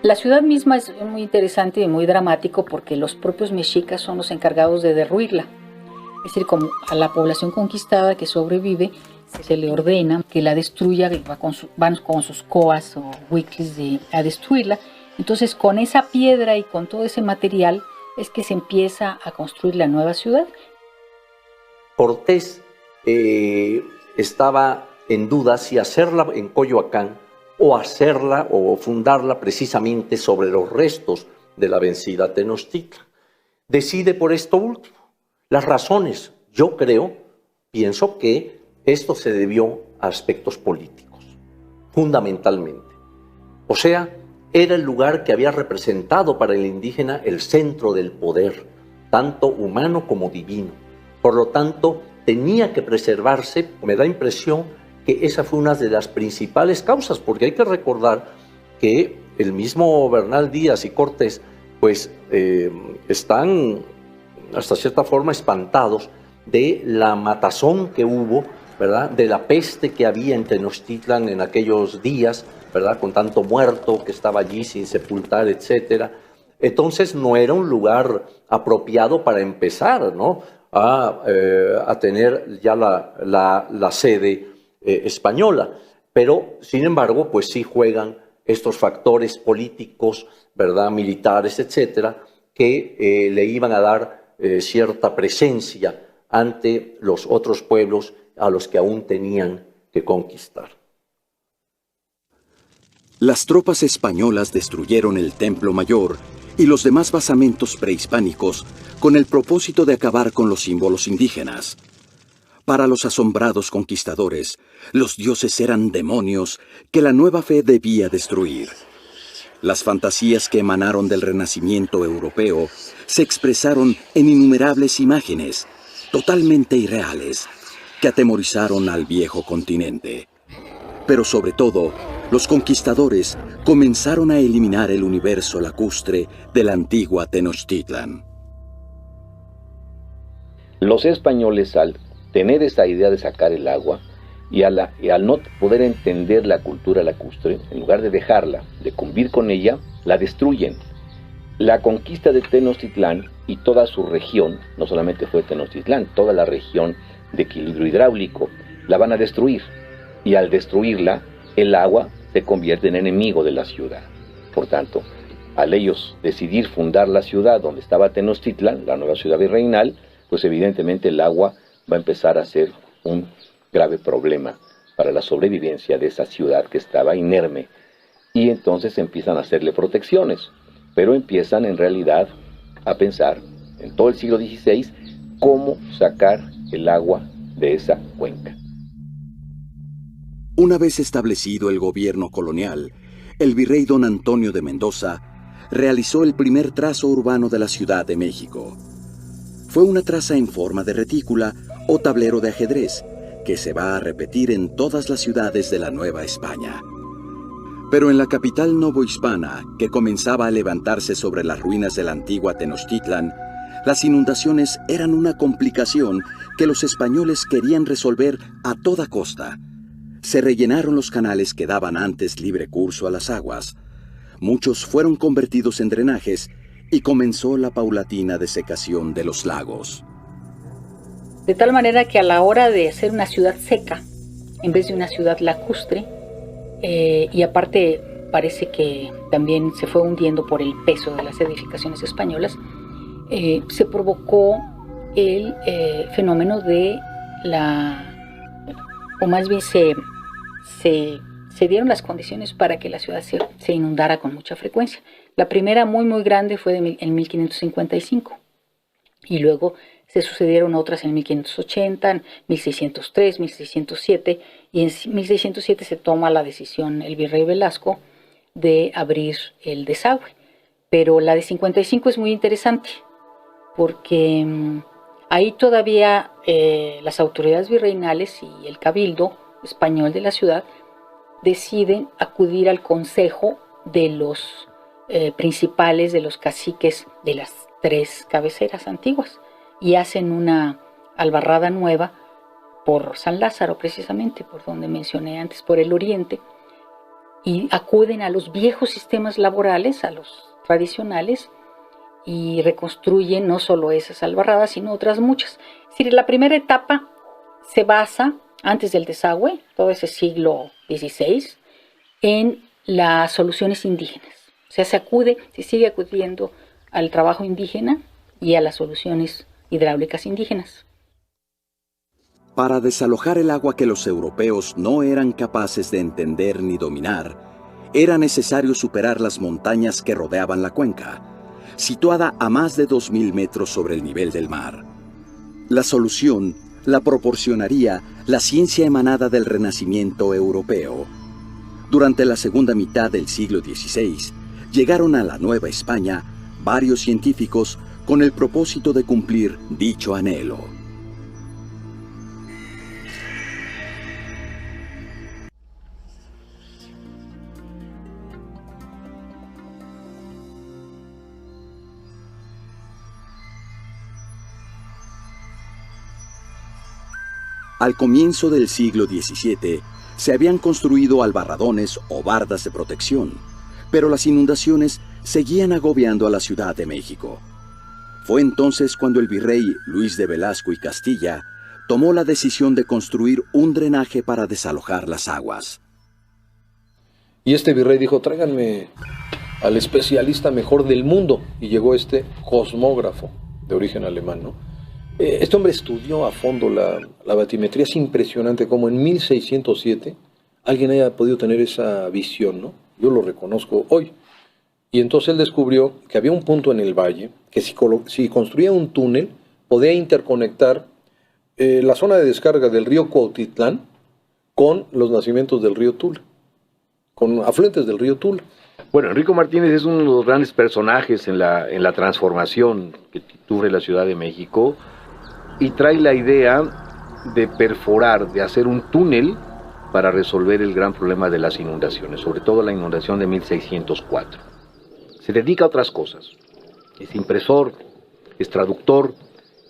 La ciudad misma es muy interesante y muy dramático porque los propios mexicas son los encargados de derruirla. Es decir, como a la población conquistada que sobrevive, se le ordena que la destruya, que van con sus coas o huicles a destruirla. Entonces, con esa piedra y con todo ese material es que se empieza a construir la nueva ciudad. Cortés estaba en duda si hacerla en Coyoacán o hacerla o fundarla precisamente sobre los restos de la vencida Tenochtitlan. Decide por esto último. Las razones, yo pienso que esto se debió a aspectos políticos, fundamentalmente. O sea, era el lugar que había representado para el indígena el centro del poder, tanto humano como divino. Por lo tanto, tenía que preservarse. Me da impresión que esa fue una de las principales causas, porque hay que recordar que el mismo Bernal Díaz y Cortés, pues, están hasta cierta forma espantados de la matazón que hubo, ¿verdad? De la peste que había en Tenochtitlan en aquellos días, ¿verdad? Con tanto muerto que estaba allí sin sepultar, etcétera. Entonces no era un lugar apropiado para empezar, ¿no? A tener ya la sede española. Pero, sin embargo, pues sí juegan estos factores políticos, ¿verdad? Militares, etcétera, que le iban a dar cierta presencia ante los otros pueblos a los que aún tenían que conquistar. Las tropas españolas destruyeron el Templo Mayor y los demás basamentos prehispánicos con el propósito de acabar con los símbolos indígenas. Para los asombrados conquistadores, los dioses eran demonios que la nueva fe debía destruir. Las fantasías que emanaron del Renacimiento europeo se expresaron en innumerables imágenes, totalmente irreales, que atemorizaron al viejo continente. Pero sobre todo, los conquistadores comenzaron a eliminar el universo lacustre de la antigua Tenochtitlan. Los españoles, al tener esta idea de sacar el agua y al no poder entender la cultura lacustre, en lugar de dejarla, de convivir con ella, la destruyen. La conquista de Tenochtitlán y toda su región, no solamente fue Tenochtitlán, toda la región de equilibrio hidráulico, la van a destruir. Y al destruirla, el agua se convierte en enemigo de la ciudad. Por tanto, al ellos decidir fundar la ciudad donde estaba Tenochtitlán, la nueva ciudad virreinal, pues evidentemente el agua va a empezar a ser un grave problema para la sobrevivencia de esa ciudad que estaba inerme. Y entonces empiezan a hacerle protecciones, pero empiezan en realidad a pensar, en todo el siglo XVI, cómo sacar el agua de esa cuenca. Una vez establecido el gobierno colonial, el virrey don Antonio de Mendoza realizó el primer trazo urbano de la Ciudad de México. Fue una traza en forma de retícula o tablero de ajedrez, que se va a repetir en todas las ciudades de la Nueva España. Pero en la capital novohispana, que comenzaba a levantarse sobre las ruinas de la antigua Tenochtitlan, las inundaciones eran una complicación que los españoles querían resolver a toda costa. Se rellenaron los canales que daban antes libre curso a las aguas. Muchos fueron convertidos en drenajes y comenzó la paulatina desecación de los lagos. De tal manera que a la hora de hacer una ciudad seca, en vez de una ciudad lacustre, y aparte parece que también se fue hundiendo por el peso de las edificaciones españolas, se provocó el fenómeno de o más bien se dieron las condiciones para que la ciudad se inundara con mucha frecuencia. La primera muy grande fue en 1555 y luego se sucedieron otras en 1580, 1603, 1607 y en 1607 se toma la decisión el virrey Velasco de abrir el desagüe. Pero la de 55 es muy interesante porque ahí todavía las autoridades virreinales y el cabildo español de la ciudad deciden acudir al consejo de los principales, de los caciques de las 3 cabeceras antiguas y hacen una albarrada nueva por San Lázaro, precisamente, por donde mencioné antes, por el oriente, y acuden a los viejos sistemas laborales, a los tradicionales, y reconstruyen no solo esas albarradas, sino otras muchas. Es decir, la primera etapa se basa, antes del desagüe, todo ese siglo XVI, en las soluciones indígenas. O sea, se sigue acudiendo al trabajo indígena y a las soluciones hidráulicas indígenas. Para desalojar el agua que los europeos no eran capaces de entender ni dominar, era necesario superar las montañas que rodeaban la cuenca, situada a más de 2.000 metros sobre el nivel del mar. La solución la proporcionaría la ciencia emanada del Renacimiento europeo. Durante la segunda mitad del siglo XVI, llegaron a la Nueva España varios científicos con el propósito de cumplir dicho anhelo. Al comienzo del siglo XVII, se habían construido albarradones o bardas de protección, pero las inundaciones seguían agobiando a la Ciudad de México. Fue entonces cuando el virrey Luis de Velasco y Castilla tomó la decisión de construir un drenaje para desalojar las aguas. Y este virrey dijo, tráiganme al especialista mejor del mundo, y llegó este cosmógrafo de origen alemán, ¿no? Este hombre estudió a fondo la batimetría. Es impresionante cómo en 1607 alguien haya podido tener esa visión, ¿no? Yo lo reconozco hoy. Y entonces él descubrió que había un punto en el valle que si construía un túnel podía interconectar la zona de descarga del río Cuautitlán con los nacimientos del río Tula, con afluentes del río Tula. Bueno, Enrico Martínez es uno de los grandes personajes en la transformación que sufre la Ciudad de México, y trae la idea de perforar, de hacer un túnel para resolver el gran problema de las inundaciones, sobre todo la inundación de 1604. Se dedica a otras cosas. Es impresor, es traductor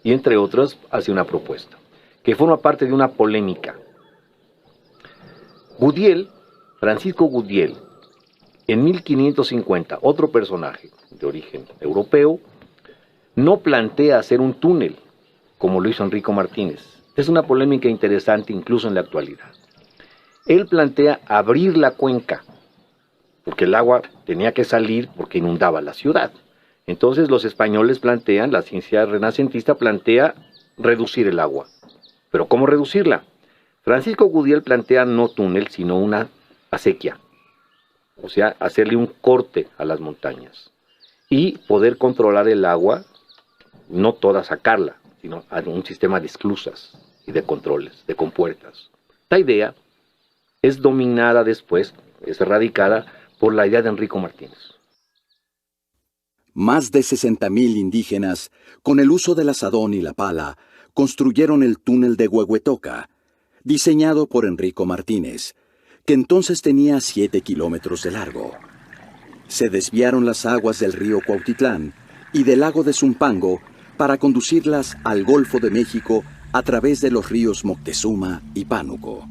y, entre otras, hace una propuesta que forma parte de una polémica. Gudiel, Francisco Gudiel, en 1550, otro personaje de origen europeo, no plantea hacer un túnel como lo hizo Enrico Martínez. Es una polémica interesante incluso en la actualidad. Él plantea abrir la cuenca, porque el agua tenía que salir porque inundaba la ciudad. Entonces los españoles plantean, la ciencia renacentista plantea reducir el agua. ¿Pero cómo reducirla? Francisco Gudiel plantea no túnel, sino una acequia. O sea, hacerle un corte a las montañas y poder controlar el agua, no toda sacarla, sino a un sistema de esclusas y de controles, de compuertas. Esta idea es dominada después, es erradicada por la idea de Enrico Martínez. Más de 60.000 indígenas, con el uso del azadón y la pala, construyeron el túnel de Huehuetoca, diseñado por Enrico Martínez, que entonces tenía 7 kilómetros de largo. Se desviaron las aguas del río Cuautitlán y del lago de Zumpango para conducirlas al Golfo de México a través de los ríos Moctezuma y Pánuco.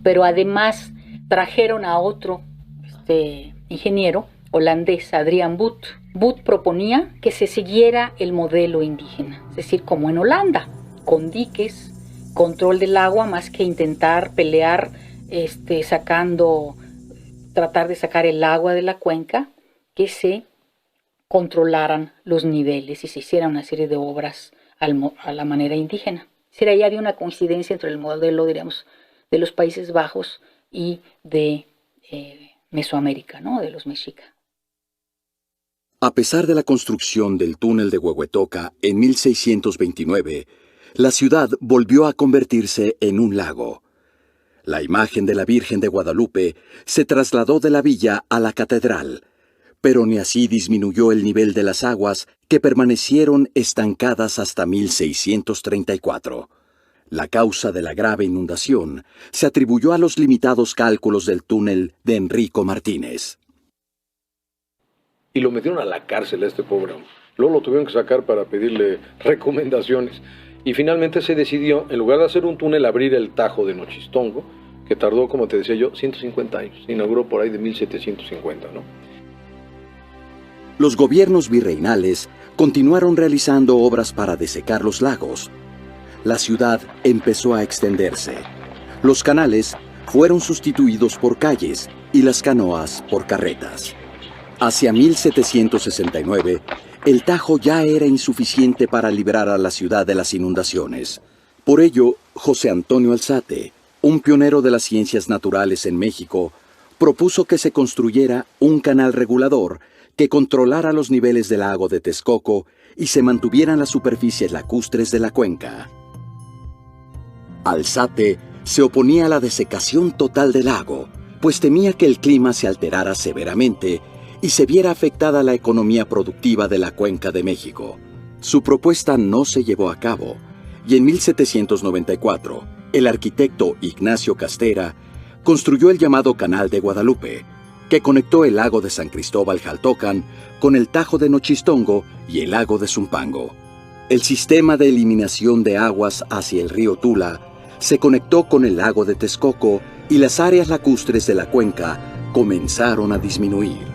Pero además trajeron a otro ingeniero holandés, Adrian Boot. Boot proponía que se siguiera el modelo indígena, es decir, como en Holanda, con diques, control del agua, más que intentar pelear tratar de sacar el agua de la cuenca, que se controlaran los niveles y se hiciera una serie de obras a la manera indígena. Es decir, ahí había una coincidencia entre el modelo, diríamos, de los Países Bajos y de Mesoamérica, ¿no? De los mexicas. A pesar de la construcción del túnel de Huehuetoca en 1629, la ciudad volvió a convertirse en un lago. La imagen de la Virgen de Guadalupe se trasladó de la villa a la catedral, pero ni así disminuyó el nivel de las aguas, que permanecieron estancadas hasta 1634. La causa de la grave inundación se atribuyó a los limitados cálculos del túnel de Enrico Martínez. Y lo metieron a la cárcel a este pobre hombre. Luego lo tuvieron que sacar para pedirle recomendaciones. Y finalmente se decidió, en lugar de hacer un túnel, abrir el Tajo de Nochistongo, que tardó, como te decía yo, 150 años. Se inauguró por ahí de 1750, ¿no? Los gobiernos virreinales continuaron realizando obras para desecar los lagos. La ciudad empezó a extenderse. Los canales fueron sustituidos por calles y las canoas por carretas. Hacia 1769, el Tajo ya era insuficiente para librar a la ciudad de las inundaciones. Por ello, José Antonio Alzate, un pionero de las ciencias naturales en México, propuso que se construyera un canal regulador que controlara los niveles del lago de Texcoco y se mantuvieran las superficies lacustres de la cuenca. Alzate se oponía a la desecación total del lago, pues temía que el clima se alterara severamente y se viera afectada la economía productiva de la Cuenca de México. Su propuesta no se llevó a cabo, y en 1794, el arquitecto Ignacio Castera construyó el llamado Canal de Guadalupe, que conectó el lago de San Cristóbal Jaltocan con el Tajo de Nochistongo y el lago de Zumpango. El sistema de eliminación de aguas hacia el río Tula se conectó con el lago de Texcoco y las áreas lacustres de la cuenca comenzaron a disminuir.